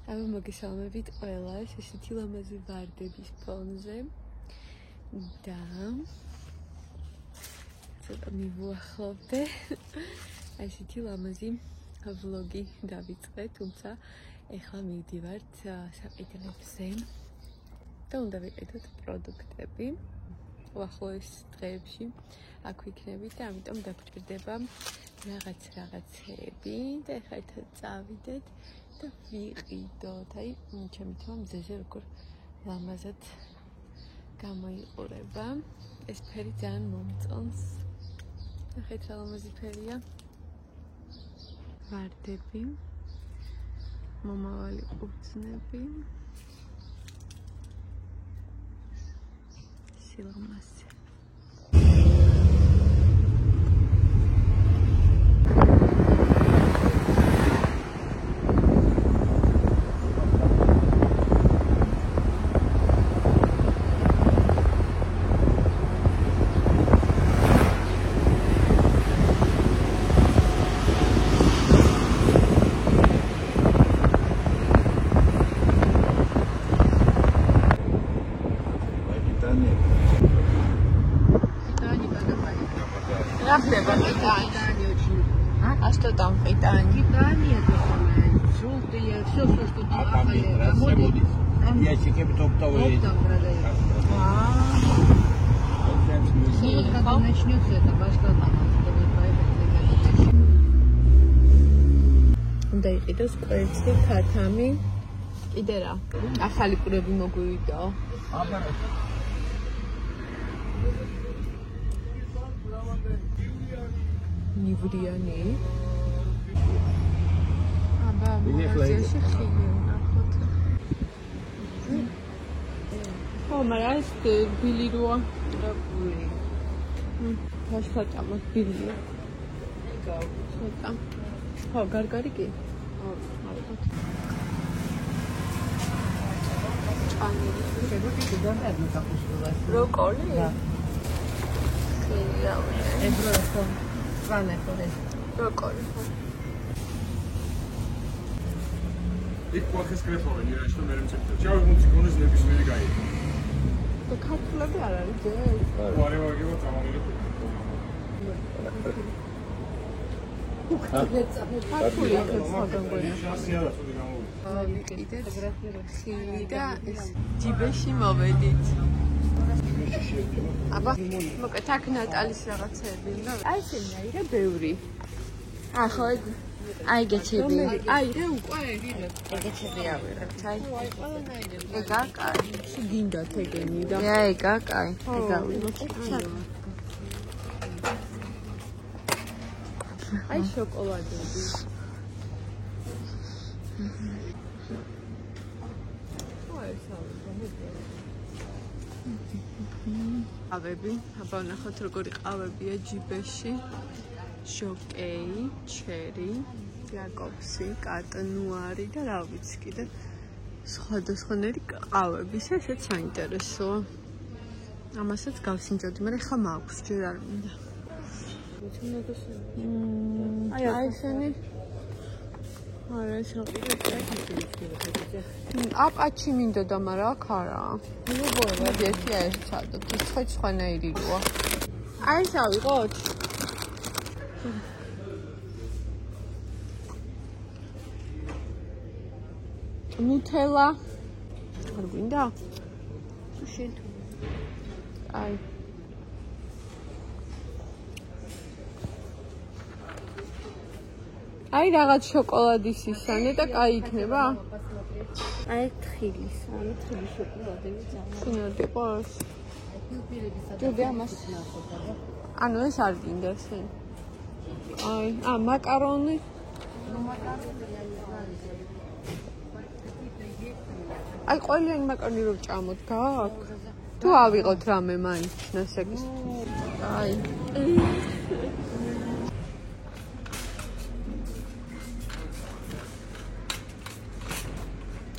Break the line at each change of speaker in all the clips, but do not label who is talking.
აბა მოგესალმებით ყველას, ესეთი ლამაზი ვარდების ფონზე და ცოტა მივუახლოვდე ესეთი ლამაზი ვლოგი დავიწყე, თუმცა ეხლა მივდივართ საყიდრებზე და უნდა ვიყიდოთ პროდუქტები უახლოეს დღეებში აქ ვიქნებით და ამიტომ დაგჭირდება რაღაცეები და ეხლა ერთად წავიდეთ და ვიყიდოთ. აი, ჩემი თმა მზეზე როგორ ლამაზად გამოიყურება. ეს ფერი ძალიან მომწონს. ნახეთ რა ლამაზი ფერია. ვარდები, მომავალი ყურძნები, სილამაზე. А что там в Италии?
Италия такая, желтые, все, что там.
Ящики топтовые.
Оптом продают. Ну вот когда начнется это, башка там, чтобы поехать.
უნდა იყიდოს კვერცხი, ქათამი. კიდე რა? ახალი ყურები მოგვივიდაო. ნივრიანი. აბა, მაგაზიაში ხილი ვნახოთ. ხო, მაგრამ ეს ბილი როა.
Какой?
ფაშფატა მაგ ბილია. ცოტა. ხო, გარგარი კი? ალბათ. ჭანილი.
Куда надо капусту?
Брокколи?
Да.
ხილია.
Это Странная ходит.
Брокколи.
იქ ყოხეს კრეფოვე ნირაში და მე მცეთე. ჩავი მუსიკონის ნებისმიერი გაი.
და ქართულები არ არის ძე?
ვარე ვაგება წამალილი.
ქართული აქაც მაგანგვენა.
შანსია და ცუდი გამოვიდა.
კიდე ხილი და ეს ჯიბეში მოვედით. აბა, მოკეთ აქ ნატალის რაღაცეები უნდა. აი ესენი აირე ბევრი. ახლა აი გეჩები. აირე უკვე ეგეჩები ავიღებთ. აი ყველანაირები. ეგა კაი. გინდათ ეგენი და. ეგა კაი. ეგა ვიღოთ. აი შოკოლადები. ყავები, აბა ნახოთ როგორი ყავებია ჯიბეში. ჟოკეი, ჩერი, იაკობსი, კატნუარი და რა ვიცი კიდე სხვადასხვანაირი ყავები. ესეც საინტერესოა. ამასაც გავსინჯოდი, მაგრამ ხა მაქვს ჯერ არ მინდა. აი ესენი არა ეს რა აპაჩი მინდოდა, მაგრამ აქ არა. ნუ ბოლო ერთი არის ჩადოთ, სხვანაირი როა. აი ეს ავიღოთ. ნუტელა. არ გვინდა? შენ თუ. აი აი რაღაც შოკოლადის ისანე და კაი იქნება.
აი თხილის, ანუ თხილის შოკოლადები ძალიან.
შინოდი ყოს. ჯობი ამას. ანუ ეს არ გინდა შენ. აი, მაკარონი. აი ყველიანი მაკარონი რო ჭამოთ, გააქვს? თუ ავიღოთ რამე მაინც ნასაკის. აი.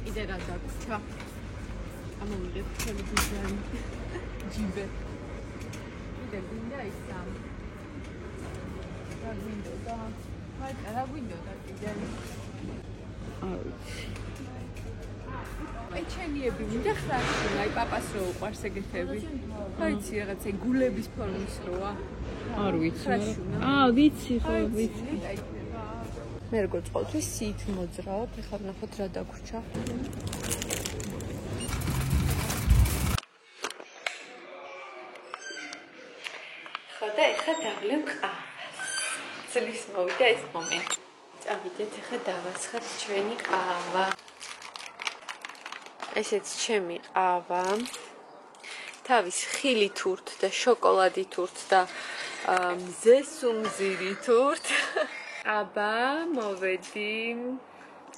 კიდე რა დაგვრჩა? ამოვიღებ ჩემი დიზაინი. ჯიბე. კიდე გინდა ისა. რა გინდოდა? რა გინდოდა კიდე? არ ვიცი. ფენიები მინდა ხრაშუნა, აი პაპას რო უყვარს ეგეთები. აიცი რაღაცა გულების ფორმის როა.
არ ვიცი. ვიცი ხო, ვიცი.
მე როგორც ყოველთვის სიით მოძრავ, ეხლა ნახოთ რა დაგვრჩა. ხოდა ეხლა დავლევ ყავას. წლის მოვიდა ეს მომენტი. წავიდეთ ეხლა დავასხათ ჩვენი ყავა. ესეც ჩემი ყავა. თავის ხილი თურთ და შოკოლადი თურთ და მზესუმზირი თურთ. აბა მოვედი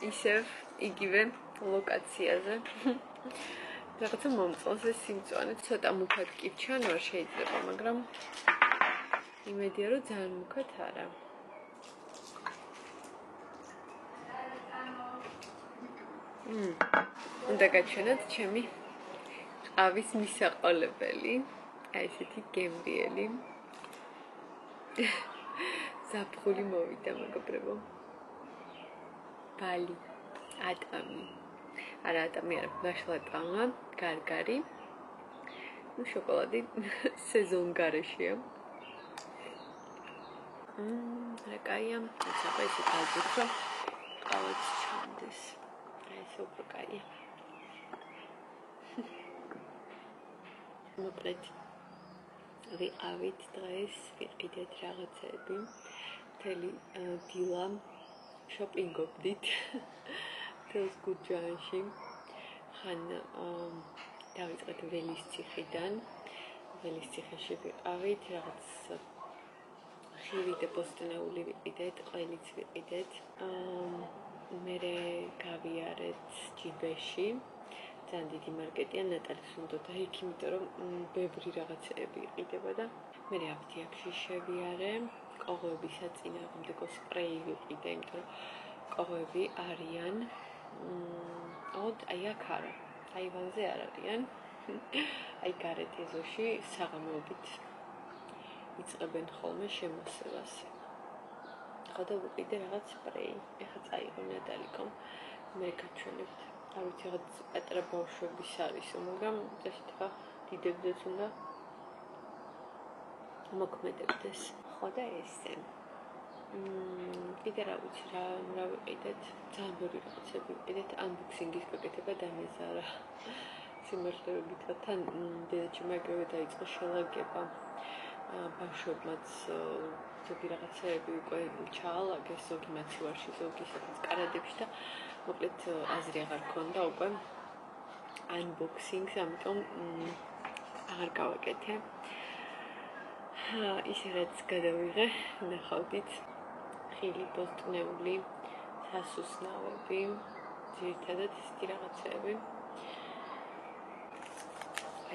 ისევ იგივე ლოკაციაზე. რაღაცა მომწონს ეს სიმწვანე, ცოტა მუქად კი ჩანვარ შეიძლება, მაგრამ იმედია რომ ძალიან მუქად არა. უნდა გაჩვენოთ ჩემი ყავის მისაყოლებელი. აი ესეთი გემრიელი. ზაფხული მოვიდა მეგობრებო. ბალი, ატამი. არა ატამი არა, ნაშლატამა, გარგარი. ნუ შოკოლადი სეზონ გარეშეა. რა კაია, აცაბა ისე დავდიქრო. ყავაც ჩამდეს. აი ეს უფრო კაია. მოკლედ ვიყავით დღეს, ვიყიდეთ რაღაცები. მთელი დილა შოპინგობდით თელს გურჯაანში. ხან დავიწყეთ ველისციხიდან. ველისციხეში ვიყავით, რაღაც ხილი და ბოსტნეული ვიყიდეთ, ყველიც ვიყიდეთ. მერე გავიარეთ ჯიბეში. ძალიან დიდი მარკეტია, ნატალის უნდოდა იქ, იმიტომ რომ ბევრი რაღაცეები იყიდება და მე აფთიაქში შევიარე. კოღოების საწინააღმდეგო სპრეი ვიყიდე, იმიტომ რომ კოღოები არიან. აი აქ არა, აივანზე არ არიან. აი გარეთ ეზოში საღამოობით იწყებენ ხოლმე შემოსევას. ხოდა და ვიყიდე რაღაც სპრეი. ეხლა წაიღო ნატალიკომ, მე გაჩვენებთ. არ ვიცი, რაღაც პატარა ბავშვების არის, მაგრამ წესით ხა დიდებდეს უნდა მოქმედებდეს. ხოდა ესე. კიდე რა ვიცი, რა ვიყიდეთ, ძალიან ბევრი რაღაცები ვიყიდეთ, unboxing-ის გაკეთება დამეზარა. სიმართლე რომ გითხრათ, თან დედაჩემ ეგრევე დაიწყო შელაგება. ბავშვებმაც ზოგი რაღაცეები უკვე ჩაალაგეს, ზოგი მაცივარში, ზოგი სადაც კარადებში და მოკლედ აზრი აღარ ქონდა უკვე unboxing-ს, ამიტომ აღარ გავაკეთე. ისე რაც გადავიღე, ნახავდით ხილი, ბოსტნეული, სასუსნავები, ძირითადად ისეთი რაღაცეები.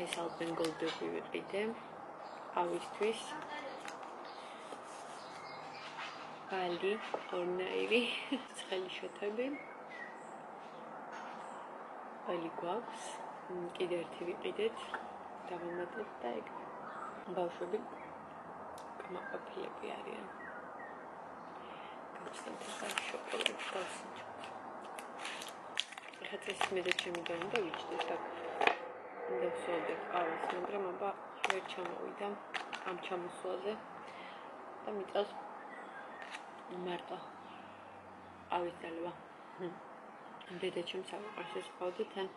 ეს ალპენგოლდები ვიყიდე. ავისთვის ბალი, ორნაირი, ცხელი შოთები. ბალი გვაქვს, კიდე ერთი ვიყიდეთ, დავამატეთ და ეგ ბავშვები კმაყოფილები არიან. გავხსნით ახლა შოკოლადს დავსინჯო. ეხლა ეს მე და ჩემი და უნდა ვიჭდეს და უნდა ვსვოდეთ ყავას, მაგრამ აბა ვერ ჩამოვიდა ამ ჩამოსვლაზე და მიწას მარტო ყავის ძალება. დედაჩემს აღარ შეხვდა თან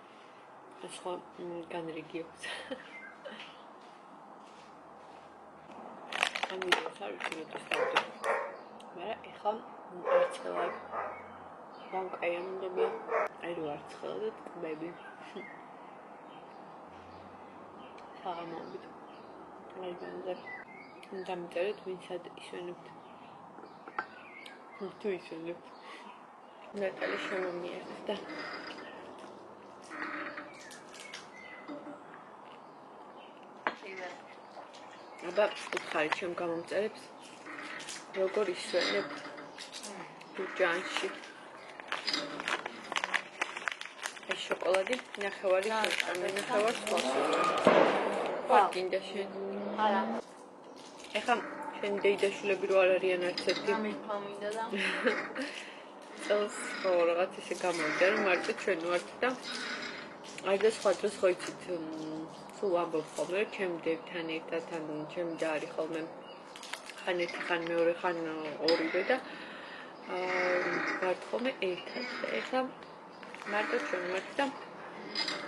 სხვა განრიგი აქვს. ამ ვიდეოს არ ვიცი როდის დავდო. მაგრამ ეხლა არცელად ვანკაია მინდები. აი რო არცელად და ტბები. საღამოობით. ლაიბანზე. დამწერეთ ვინცად ისვენებთ. თუ ისვენებთ. ნატალი შემომიერთ და აბა უთხარი ჩემ გამომწერებს როგორ ისვენებთ გურჯაანში. ეს შოკოლადი ნახევარი შევჭამე, ნახევარს ვასვლა. გინდა შენ? არა. ეხლა შენ დეიდაშვილები რო არ არიან არც ერთი.
ამიფამინდა და
წელს რაღაც ისე გამოვიდა რომ მარტო ჩვენ ვართ და აი და სხვა დროს ხო იცით სულ ამბობ ხოლმე ჩემი დებთან ერთად ან ჩემი და არის ხოლმე ხან ერთი ხან მეორე ხან ორივე და ვართ ხოლმე ერთად და ეხლა მარტო ჩვენ ვართ და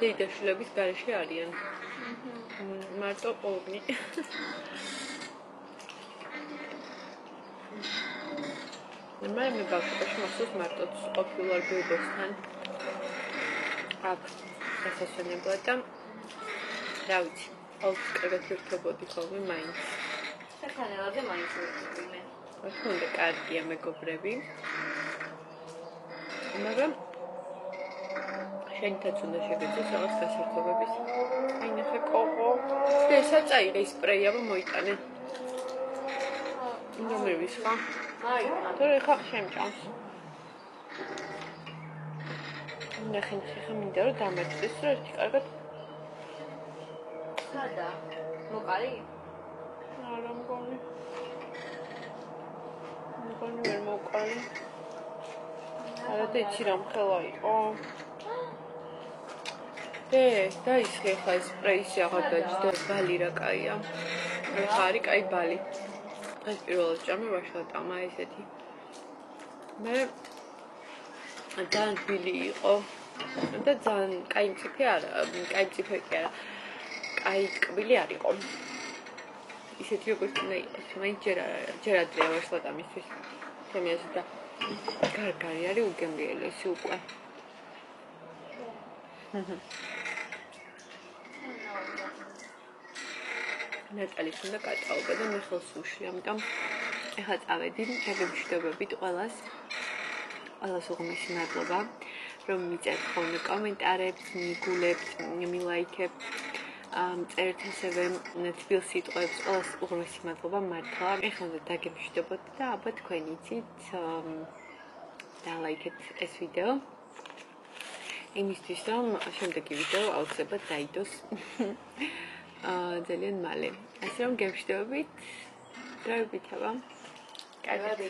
დედაშვილების გარეშე არიან მარტო ორი მე ბავშვობაში მახსოვს მარტოც ყოფილვარ ბებოსთან აქ დასასვენებლად და რა ვიცი ყოველთვის კარგად ვირთვებოდი ხოლმე მაინც
საქანელაზე მაინც ვირთვებოდი
მე თუნდაც კარგია მეგობრები მაგრამ შენთაც უნდა შეგეძლოს რაღაც გასართობების აი ნახე კოღო და ესაც წაიღე სპრეი აბა მოიტანე რომელი ხა
აი
თორე ხა შემჭამს ნახე ხა მინდა რომ დამეწდეს რომ ერთი კარგად
სადა მოკალი
არა მგონი ვერ მოკალი არა და იცი რა მხელა იყო დაისხე ხა სპრეისი აღარ დაჭდა ბალი რა კაია ხა არის კაი ბალი ეს პირველად ჭამე ვაშლატამა ესეთი მე ძალიან ბილი იყო და ძალიან კაი მწიფე არა კაი მწიფე კი არა კაი ტკბილი არ იყო ისეთი როგორც უნდა იყოს მაინც ჯერ ადრეა ვაშლატამისთვის ჩემი აზრით და გარგარი არის უგემრიელესი უკვე ნატალის უნდა გაწაობა და მე ხელს უშლი, ამიტომ ეხლა წავედი, შეგემშვიდობებით ყველას უღმესი მადლობა, რომ მიწერთ ხოლმე კომენტარებს, მიგულებთ, მილაიქებთ, წერთ ასევე თბილ სიტყვებს, ყველას უღმესი მადლობა მართლა. ეხლა უნდა დაგემშვიდობოთ და აბა თქვენ იცით დალაიქეთ ეს ვიდეო. იმისთვის რომ შემდეგი ვიდეო აუცილებლად დაიდოს. ძალიან მალე. ასე რომ გემშვიდობებით. დროებით აბა. კარგად.